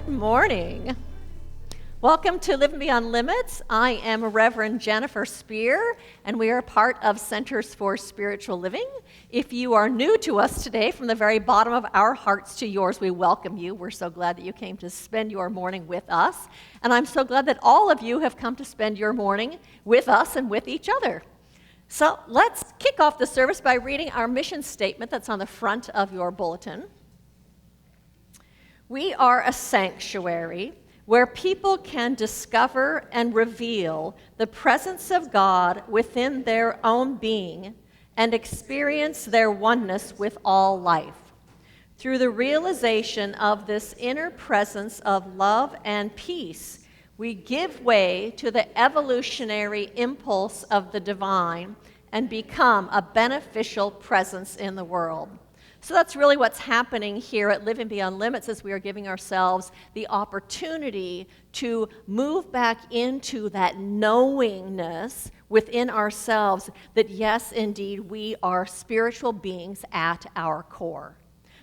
Morning. Welcome to Living Beyond Limits. I am Reverend Jennifer Spear, and we are part of Centers for Spiritual Living. If you are new to us today, from the very bottom of our hearts to yours, we welcome you. We're so glad that you came to spend your morning with us, and I'm so glad that all of you have come to spend your morning with us and with each other. So let's kick off the service by reading our mission statement that's on the front of your bulletin. We are a sanctuary where people can discover and reveal the presence of God within their own being and experience their oneness with all life. Through the realization of this inner presence of love and peace, we give way to the evolutionary impulse of the divine and become a beneficial presence in the world. So that's really what's happening here at Living Beyond Limits, as we are giving ourselves the opportunity to move back into that knowingness within ourselves that yes, indeed, we are spiritual beings at our core.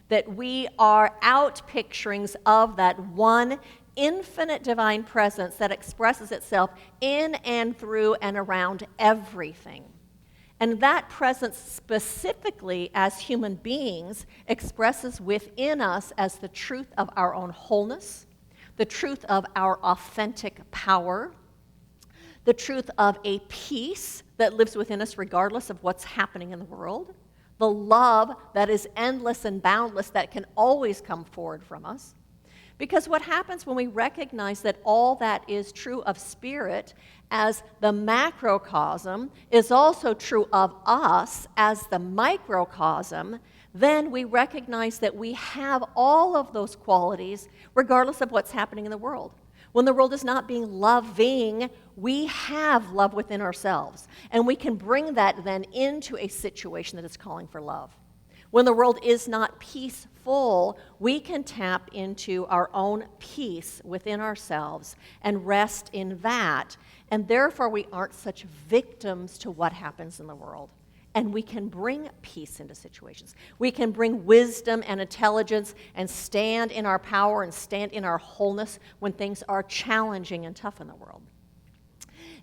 That we are outpicturings of that one infinite divine presence that expresses itself in and through and around everything. And that presence specifically as human beings expresses within us as the truth of our own wholeness, the truth of our authentic power, the truth of a peace that lives within us regardless of what's happening in the world, the love that is endless and boundless that can always come forward from us. Because what happens when we recognize that all that is true of spirit as the macrocosm is also true of us as the microcosm, then we recognize that we have all of those qualities regardless of what's happening in the world. When the world is not being loving, we have love within ourselves, and we can bring that then into a situation that is calling for love. When the world is not peaceful, we can tap into our own peace within ourselves and rest in that. And therefore, we aren't such victims to what happens in the world. And we can bring peace into situations. We can bring wisdom and intelligence and stand in our power and stand in our wholeness when things are challenging and tough in the world.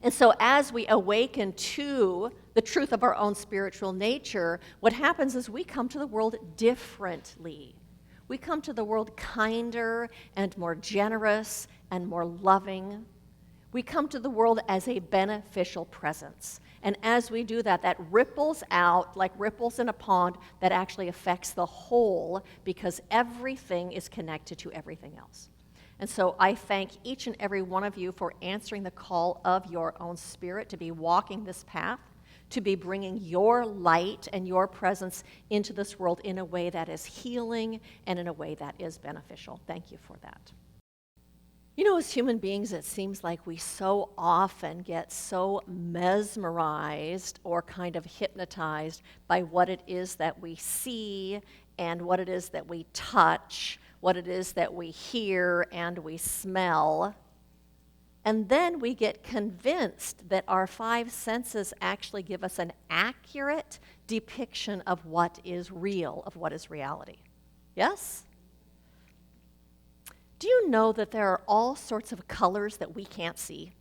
And so as we awaken to the truth of our own spiritual nature, what happens is we come to the world differently. We come to the world kinder and more generous and more loving. We come to the world as a beneficial presence. And as we do that, that ripples out like ripples in a pond that actually affects the whole because everything is connected to everything else. And so I thank each and every one of you for answering the call of your own spirit to be walking this path, to be bringing your light and your presence into this world in a way that is healing and in a way that is beneficial. Thank you for that. You know, as human beings, it seems like we so often get so mesmerized or kind of hypnotized by what it is that we see and what it is that we touch, what it is that we hear and we smell. And then we get convinced that our five senses actually give us an accurate depiction of what is real, of what is reality. Yes? Do you know that there are all sorts of colors that we can't see?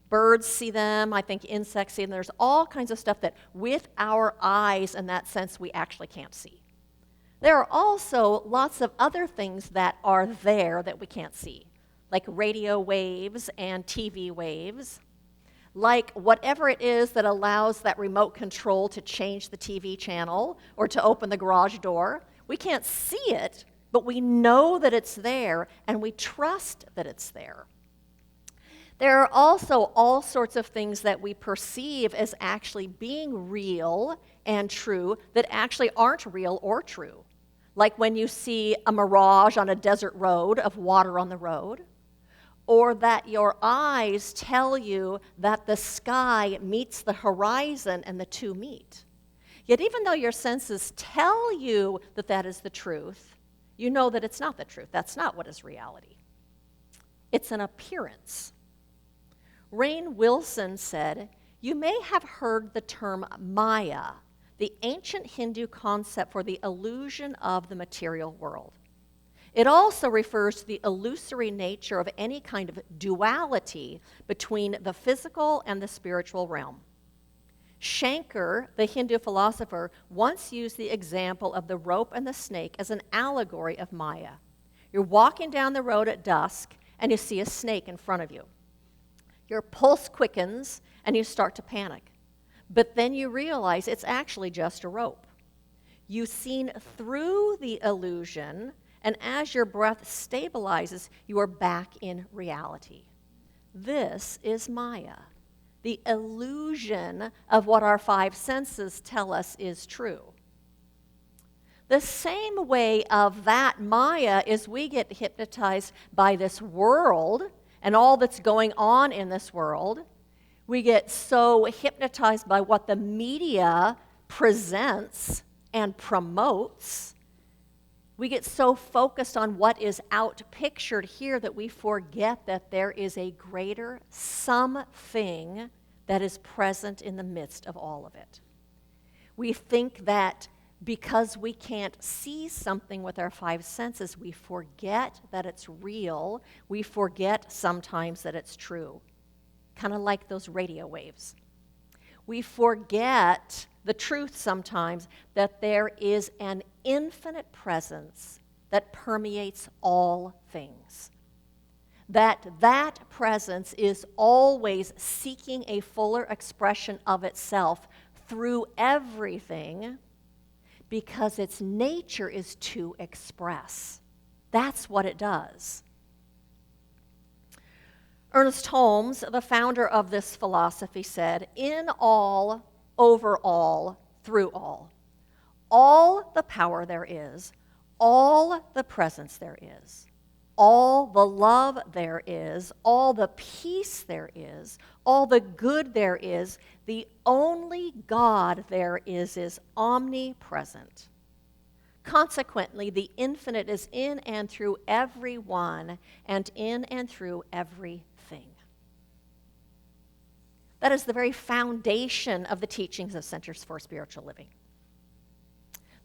Birds see them, I think insects see them. There's all kinds of stuff that with our eyes, in that sense, we actually can't see. There are also lots of other things that are there that we can't see, like radio waves and TV waves, like whatever it is that allows that remote control to change the TV channel or to open the garage door. We can't see it, but we know that it's there, and we trust that it's there. There are also all sorts of things that we perceive as actually being real and true that actually aren't real or true. Like when you see a mirage on a desert road of water on the road, or that your eyes tell you that the sky meets the horizon and the two meet. Yet even though your senses tell you that that is the truth, you know that it's not the truth. That's not what is reality. It's an appearance. Rainn Wilson said, "You may have heard the term Maya, the ancient Hindu concept for the illusion of the material world. It also refers to the illusory nature of any kind of duality between the physical and the spiritual realm. Shankar, the Hindu philosopher, once used the example of the rope and the snake as an allegory of Maya. You're walking down the road at dusk and you see a snake in front of you. Your pulse quickens and you start to panic. But then you realize it's actually just a rope. You've seen through the illusion, and as your breath stabilizes, you are back in reality. This is Maya, the illusion of what our five senses tell us is true. The same way of that Maya is we get hypnotized by this world and all that's going on in this world. We get so hypnotized by what the media presents and promotes. We get so focused on what is outpictured here that we forget that there is a greater something that is present in the midst of all of it. We think that because we can't see something with our five senses, we forget that it's real. We forget sometimes that it's true, kind of like those radio waves. We forget the truth sometimes that there is an infinite presence that permeates all things. That presence is always seeking a fuller expression of itself through everything because its nature is to express. That's what it does. Ernest Holmes, the founder of this philosophy, said, "In all, over all, through all the power there is, all the presence there is, all the love there is, all the peace there is, all the good there is, the only God there is omnipresent. Consequently, the infinite is in and through everyone and in and through everything." That is the very foundation of the teachings of Centers for Spiritual Living.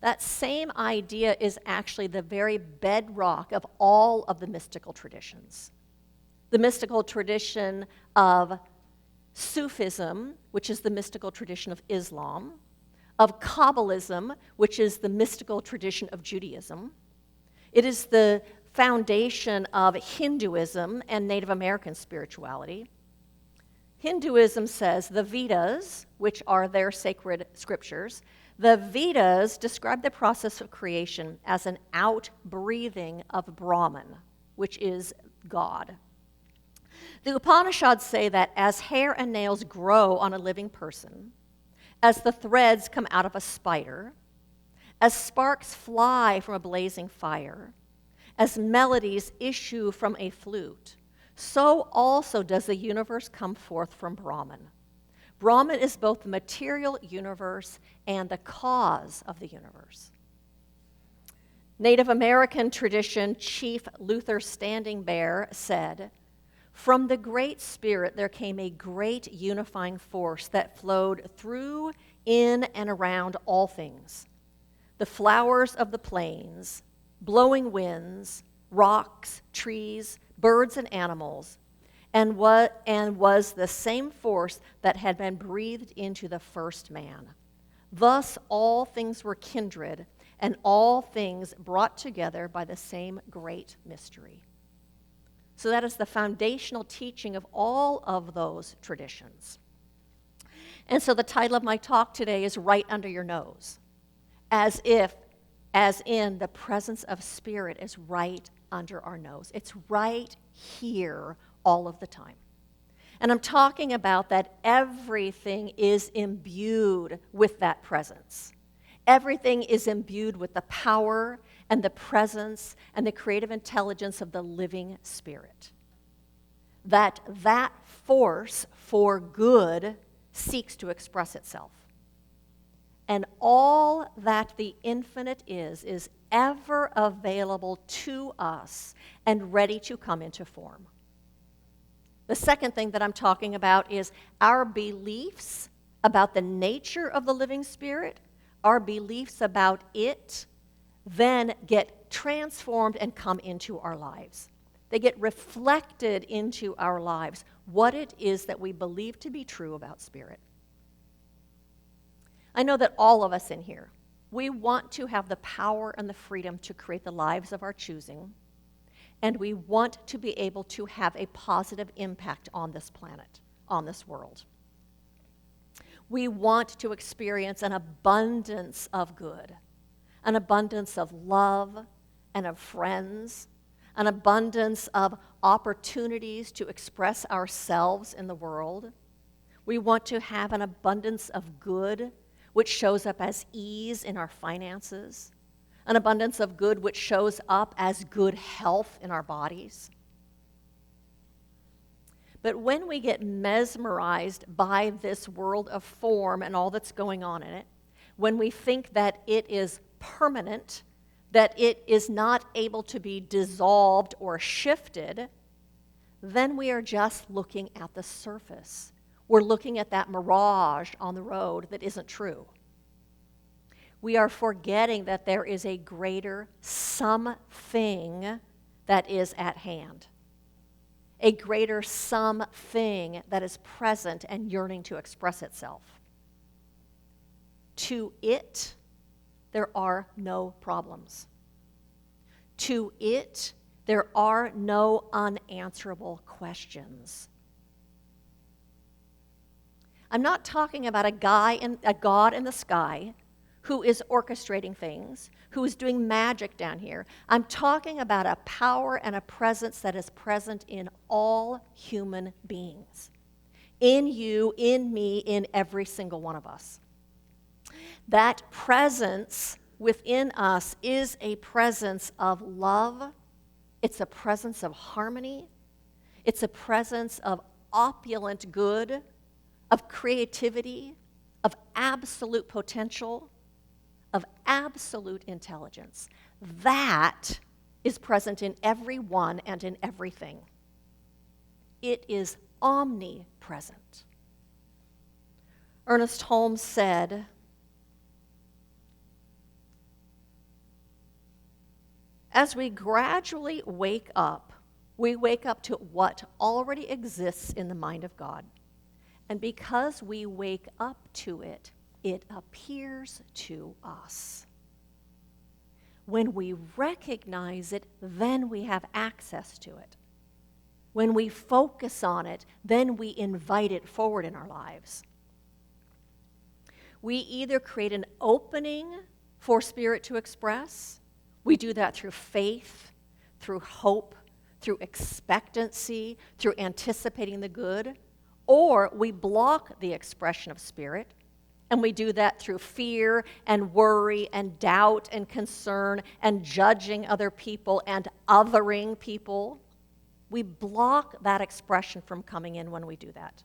That same idea is actually the very bedrock of all of the mystical traditions. The mystical tradition of Sufism, which is the mystical tradition of Islam, of Kabbalism, which is the mystical tradition of Judaism. It is the foundation of Hinduism and Native American spirituality. Hinduism says the Vedas, which are their sacred scriptures, the Vedas describe the process of creation as an outbreathing of Brahman, which is God. The Upanishads say that as hair and nails grow on a living person, as the threads come out of a spider, as sparks fly from a blazing fire, as melodies issue from a flute, so also does the universe come forth from Brahman. Brahman is both the material universe and the cause of the universe. Native American tradition chief Luther Standing Bear said, "From the Great Spirit there came a great unifying force that flowed through, in, and around all things. The flowers of the plains, blowing winds, rocks, trees, birds, and animals, and was the same force that had been breathed into the first man. Thus all things were kindred, and all things brought together by the same great mystery." So that is the foundational teaching of all of those traditions. And so the title of my talk today is Right Under Your Nose, as in the presence of Spirit is right under our nose. It's right here all of the time. And I'm talking about that everything is imbued with that presence. Everything is imbued with the power and the presence and the creative intelligence of the living Spirit. That force for good seeks to express itself. And all that the infinite is ever available to us and ready to come into form. The second thing that I'm talking about is our beliefs about the nature of the living Spirit, our beliefs about it, then get get transformed and come into our lives. They get reflected into our lives, what it is that we believe to be true about spirit. I know that all of us in here, we want to have the power and the freedom to create the lives of our choosing, and we want to be able to have a positive impact on this planet, on this world. We want to experience an abundance of good, an abundance of love and of friends, an abundance of opportunities to express ourselves in the world. We want to have an abundance of good, which shows up as ease in our finances, an abundance of good which shows up as good health in our bodies. But when we get mesmerized by this world of form and all that's going on in it, when we think that it is permanent, that it is not able to be dissolved or shifted, then we are just looking at the surface. We're looking at that mirage on the road that isn't true. We are forgetting that there is a greater something that is at hand, a greater something that is present and yearning to express itself. To it, there are no problems. To it, there are no unanswerable questions. I'm not talking about a God in the sky who is orchestrating things, who is doing magic down here. I'm talking about a power and a presence that is present in all human beings. In you, in me, in every single one of us. That presence within us is a presence of love. It's a presence of harmony. It's a presence of opulent good, of creativity, of absolute potential, of absolute intelligence. That is present in everyone and in everything. It is omnipresent. Ernest Holmes said, as we gradually wake up, we wake up to what already exists in the mind of God. And because we wake up to it, it appears to us. When we recognize it, then we have access to it. When we focus on it, then we invite it forward in our lives. We either create an opening for spirit to express. We do that through faith, through hope, through expectancy, through anticipating the good, or we block the expression of spirit, and we do that through fear and worry and doubt and concern and judging other people and othering people. We block that expression from coming in when we do that.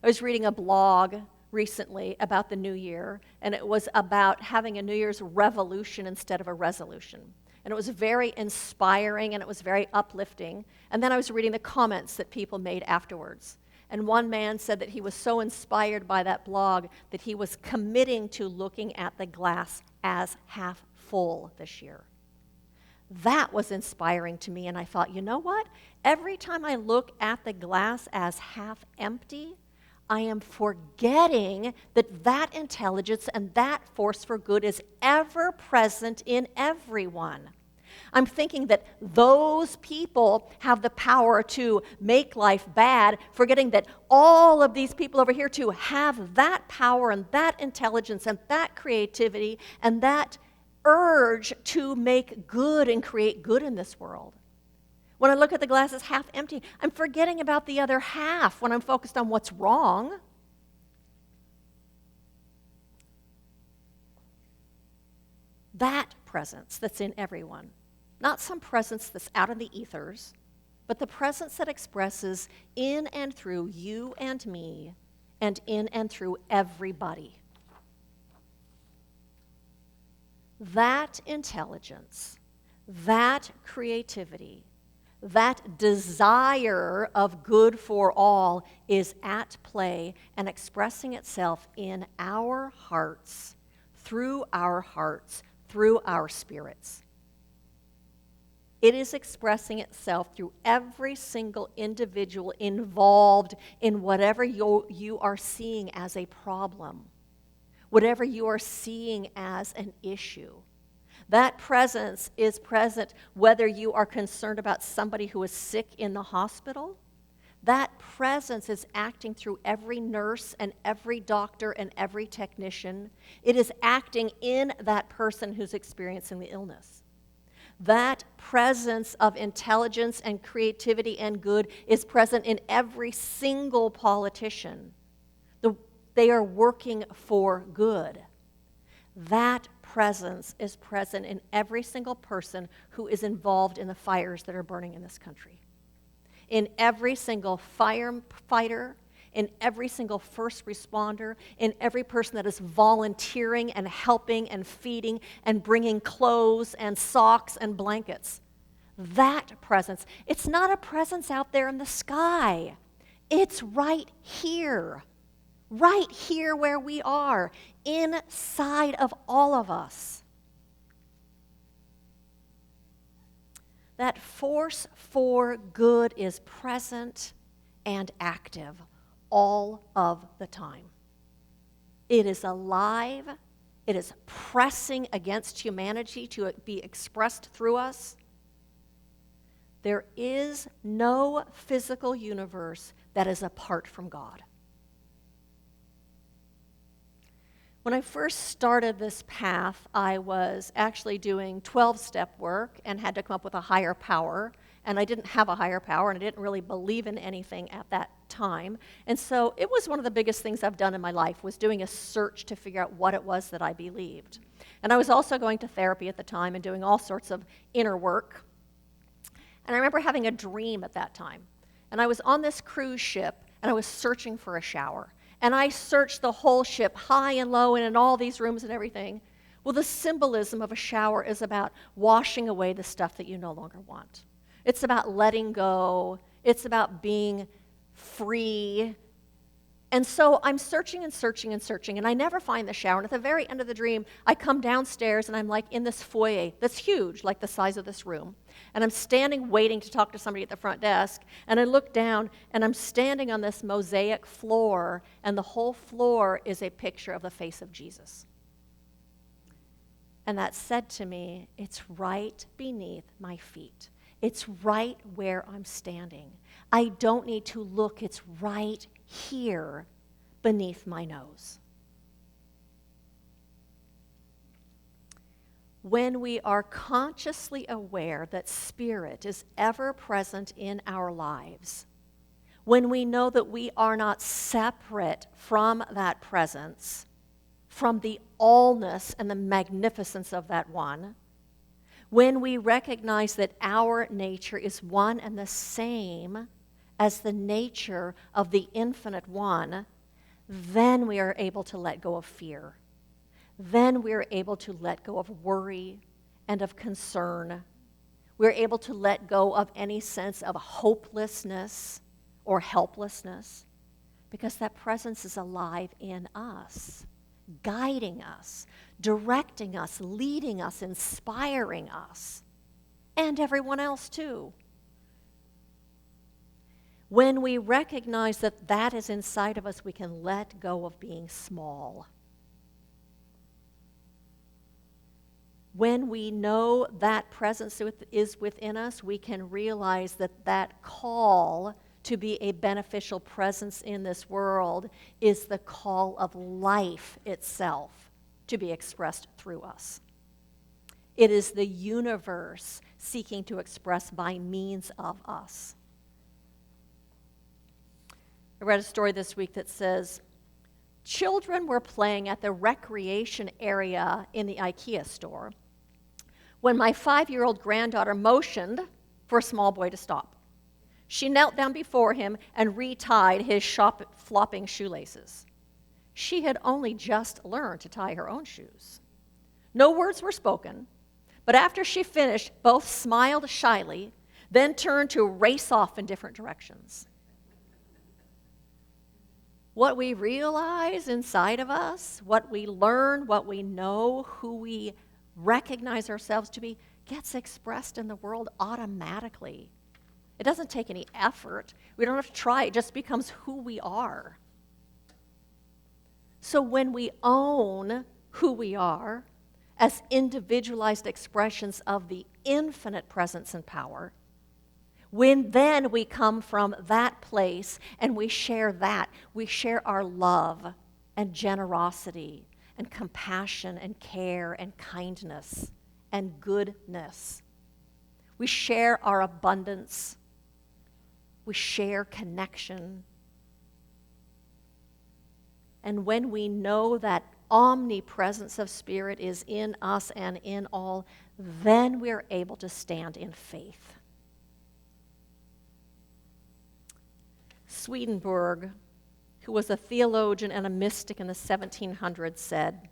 I was reading a blog recently about the new year, and it was about having a New Year's revolution instead of a resolution. And it was very inspiring, and it was very uplifting. And then I was reading the comments that people made afterwards. And one man said that he was so inspired by that blog that he was committing to looking at the glass as half full this year. That was inspiring to me, and I thought, you know what? Every time I look at the glass as half empty, I am forgetting that that intelligence and that force for good is ever present in everyone. I'm thinking that those people have the power to make life bad, forgetting that all of these people over here too have that power and that intelligence and that creativity and that urge to make good and create good in this world. When I look at the glass as half empty, I'm forgetting about the other half when I'm focused on what's wrong. That presence that's in everyone, not some presence that's out in the ethers, but the presence that expresses in and through you and me, and in and through everybody. That intelligence, that creativity, that desire of good for all is at play and expressing itself in our hearts, through through our spirits. It is expressing itself through every single individual involved in whatever you are seeing as a problem, whatever you are seeing as an issue. That presence is present whether you are concerned about somebody who is sick in the hospital. That presence is acting through every nurse and every doctor and every technician. It is acting in that person who's experiencing the illness. That presence of intelligence and creativity and good is present in every single politician. They are working for good. That presence is present in every single person who is involved in the fires that are burning in this country. In every single firefighter, in every single first responder, in every person that is volunteering and helping and feeding and bringing clothes and socks and blankets. That presence. It's not a presence out there in the sky. It's right here where we are, inside of all of us. That force for good is present and active all of the time. It is alive. It is pressing against humanity to be expressed through us. There is no physical universe that is apart from God. When I first started this path, I was actually doing 12-step work and had to come up with a higher power. And I didn't have a higher power, and I didn't really believe in anything at that time. And so it was one of the biggest things I've done in my life, was doing a search to figure out what it was that I believed. And I was also going to therapy at the time and doing all sorts of inner work. And I remember having a dream at that time. And I was on this cruise ship, and I was searching for a shower. And I searched the whole ship, high and low, and in all these rooms and everything. Well, the symbolism of a shower is about washing away the stuff that you no longer want. It's about letting go. It's about being free. And so I'm searching and searching and searching, and I never find the shower. And at the very end of the dream, I come downstairs, and I'm like in this foyer that's huge, like the size of this room. And I'm standing waiting to talk to somebody at the front desk, and I look down, and I'm standing on this mosaic floor, and the whole floor is a picture of the face of Jesus. And that said to me, it's right beneath my feet. It's right where I'm standing. I don't need to look. It's right here beneath my nose. When we are consciously aware that Spirit is ever present in our lives, when we know that we are not separate from that presence, from the allness and the magnificence of that one, when we recognize that our nature is one and the same as the nature of the infinite one, then we are able to let go of fear. Then we are able to let go of worry and of concern. We're able to let go of any sense of hopelessness or helplessness, because that presence is alive in us, guiding us, directing us, leading us, inspiring us, and everyone else too. When we recognize that that is inside of us, we can let go of being small. When we know that presence is within us, we can realize that that call to be a beneficial presence in this world is the call of life itself to be expressed through us. It is the universe seeking to express by means of us. I read a story this week that says, children were playing at the recreation area in the IKEA store when my 5-year-old granddaughter motioned for a small boy to stop. She knelt down before him and retied his flopping shoelaces. She had only just learned to tie her own shoes. No words were spoken, but after she finished, both smiled shyly, then turned to race off in different directions. What we realize inside of us, what we learn, what we know, who we recognize ourselves to be gets expressed in the world automatically. It doesn't take any effort. We don't have to try. It just becomes who we are. So when we own who we are as individualized expressions of the infinite presence and power, when then we come from that place and we share that, we share our love and generosity and compassion and care and kindness and goodness. We share our abundance. We share connection. And when we know that omnipresence of Spirit is in us and in all, then we are able to stand in faith. Swedenborg, who was a theologian and a mystic in the 1700s, said,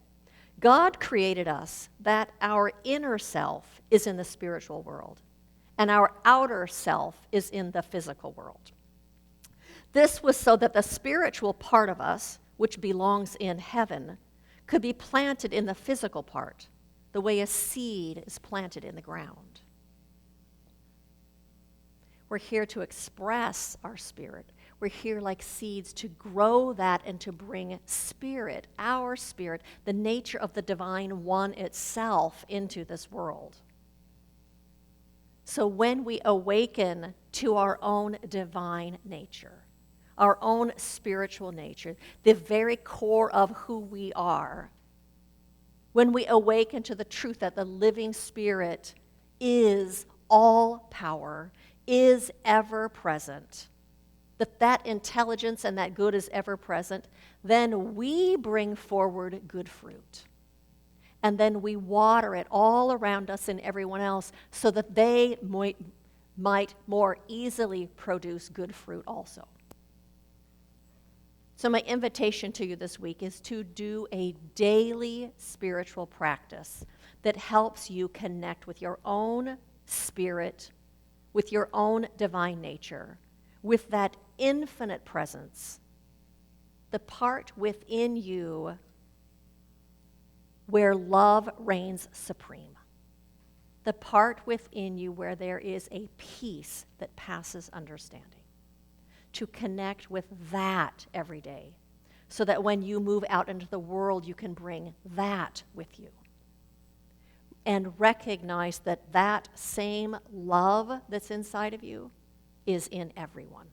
God created us that our inner self is in the spiritual world and our outer self is in the physical world. This was so that the spiritual part of us, which belongs in heaven, could be planted in the physical part, the way a seed is planted in the ground. We're here to express our spirit. We're here like seeds to grow that and to bring spirit, our spirit, the nature of the divine one itself into this world. So when we awaken to our own divine nature, our own spiritual nature, the very core of who we are, when we awaken to the truth that the living Spirit is all power, is ever present, that intelligence and that good is ever present, then we bring forward good fruit. And then we water it all around us and everyone else so that they might more easily produce good fruit also. So my invitation to you this week is to do a daily spiritual practice that helps you connect with your own spirit, with your own divine nature, with that infinite presence, the part within you where love reigns supreme, the part within you where there is a peace that passes understanding. To connect with that every day so that when you move out into the world, you can bring that with you. And recognize that that same love that's inside of you is in everyone.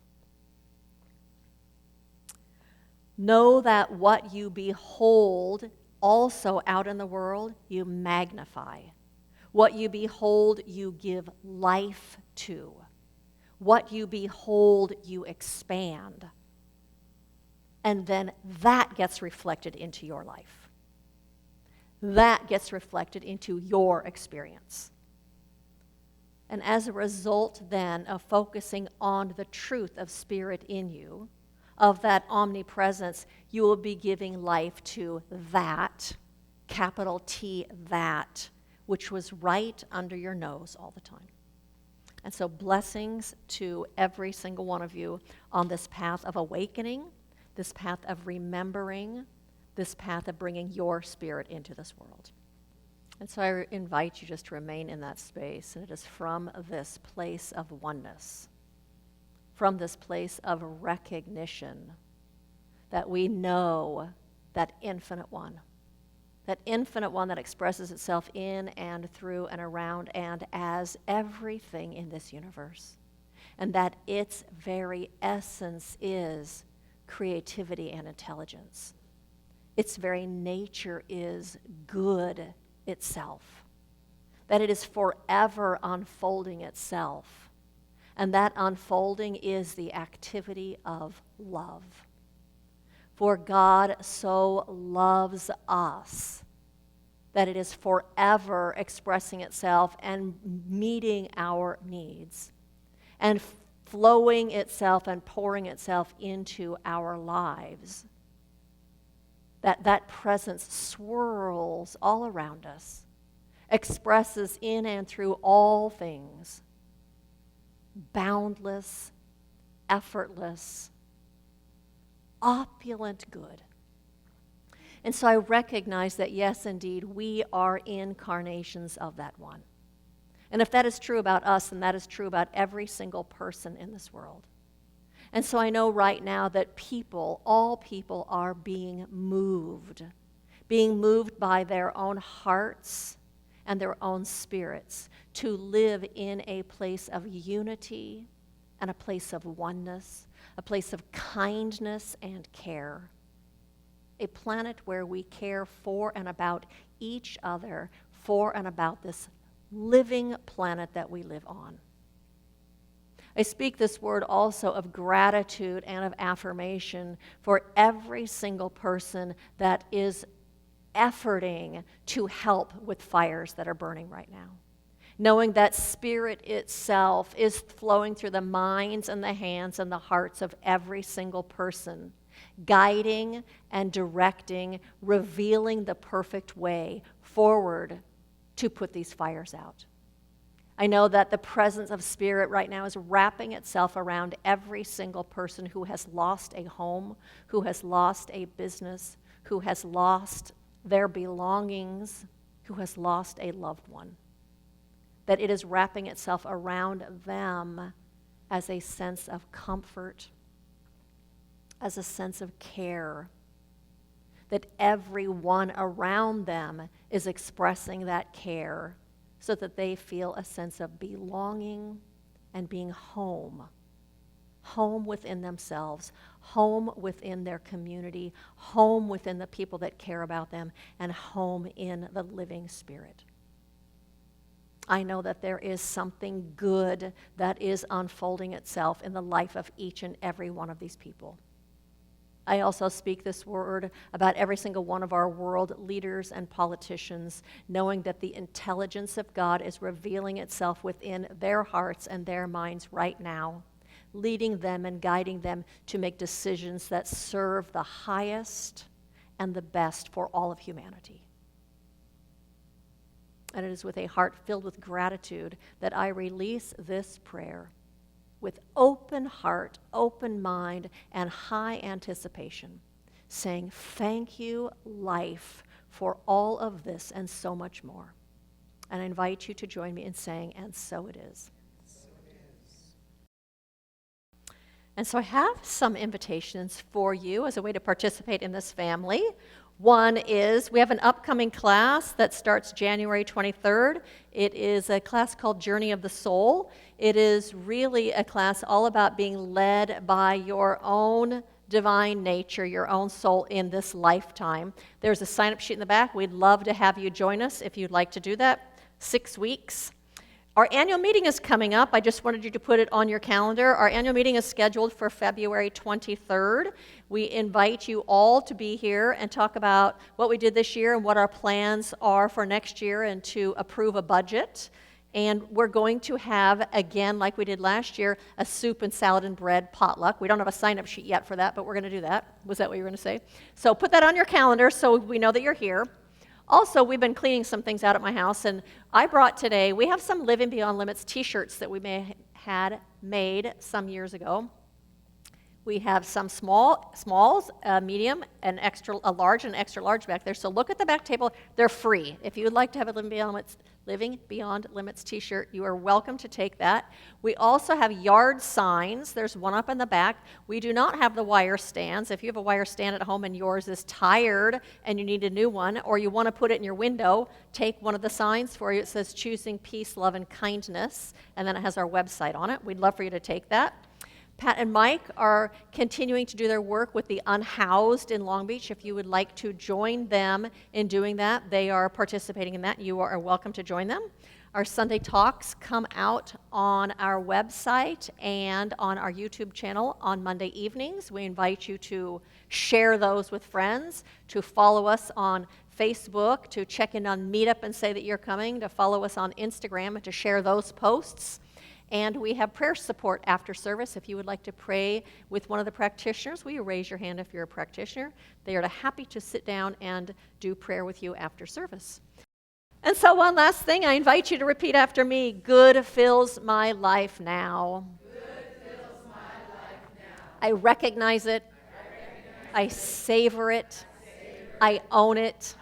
Know that what you behold also out in the world, you magnify. What you behold, you give life to. What you behold, you expand. And then that gets reflected into your life. That gets reflected into your experience. And as a result then of focusing on the truth of Spirit in you, of that omnipresence, you will be giving life to that, capital T, that, which was right under your nose all the time. And so blessings to every single one of you on this path of awakening, this path of remembering, this path of bringing your spirit into this world. And so I invite you just to remain in that space. And it is from this place of oneness, from this place of recognition that we know that infinite one that expresses itself in and through and around and as everything in this universe, and that its very essence is creativity and intelligence. Its very nature is good itself, that it is forever unfolding itself, and that unfolding is the activity of love. For God so loves us that it is forever expressing itself and meeting our needs and flowing itself and pouring itself into our lives. That presence swirls all around us, expresses in and through all things, boundless, effortless, opulent good. And so I recognize that, yes, indeed, we are incarnations of that one. And if that is true about us, then that is true about every single person in this world. And so I know right now that people, all people, are being moved by their own hearts and their own spirits to live in a place of unity and a place of oneness, a place of kindness and care. A planet where we care for and about each other, for and about this living planet that we live on. I speak this word also of gratitude and of affirmation for every single person that is efforting to help with fires that are burning right now. Knowing that Spirit itself is flowing through the minds and the hands and the hearts of every single person, guiding and directing, revealing the perfect way forward to put these fires out. I know that the presence of Spirit right now is wrapping itself around every single person who has lost a home, who has lost a business, who has lost their belongings, who has lost a loved one. That it is wrapping itself around them as a sense of comfort, as a sense of care. That everyone around them is expressing that care so that they feel a sense of belonging and being home. Home within themselves, home within their community, home within the people that care about them, and home in the living Spirit. I know that there is something good that is unfolding itself in the life of each and every one of these people. I also speak this word about every single one of our world leaders and politicians, knowing that the intelligence of God is revealing itself within their hearts and their minds right now, leading them and guiding them to make decisions that serve the highest and the best for all of humanity. And it is with a heart filled with gratitude that I release this prayer with open heart, open mind, and high anticipation, saying, thank you, life, for all of this and so much more. And I invite you to join me in saying, and so it is. So it is. And so I have some invitations for you as a way to participate in this family. One is, we have an upcoming class that starts January 23rd. It is a class called Journey of the Soul. It is really a class all about being led by your own divine nature, your own soul in this lifetime. There's a sign-up sheet in the back. We'd love to have you join us if you'd like to do that. 6 weeks. Our annual meeting is coming up. I just wanted you to put it on your calendar. Our annual meeting is scheduled for February 23rd. We invite you all to be here and talk about what we did this year and what our plans are for next year and to approve a budget. And we're going to have, again, like we did last year, a soup and salad and bread potluck. We don't have a sign-up sheet yet for that, but we're going to do that. Was that what you were going to say? So put that on your calendar so we know that you're here. Also, we've been cleaning some things out at my house, and I brought today, we have some Living Beyond Limits t-shirts that we had made some years ago. We have some smalls, medium, and a large and extra large back there. So look at the back table. They're free. If you would like to have a Living Beyond Limits t-shirt, you are welcome to take that. We also have yard signs. There's one up in the back. We do not have the wire stands. If you have a wire stand at home and yours is tired and you need a new one, or you want to put it in your window, take one of the signs for you. It says Choosing Peace, Love, and Kindness, and then it has our website on it. We'd love for you to take that. Pat and Mike are continuing to do their work with the unhoused in Long Beach. If you would like to join them in doing that, they are participating in that. You are welcome to join them. Our Sunday talks come out on our website and on our YouTube channel on Monday evenings. We invite you to share those with friends, to follow us on Facebook, to check in on Meetup and say that you're coming, to follow us on Instagram and to share those posts. And we have prayer support after service. If you would like to pray with one of the practitioners, will you raise your hand if you're a practitioner? They are happy to sit down and do prayer with you after service. And so one last thing, I invite you to repeat after me. Good fills my life now. Good fills my life now. I recognize it. I savor it. I own it.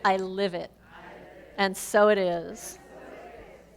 I live it. And so it is.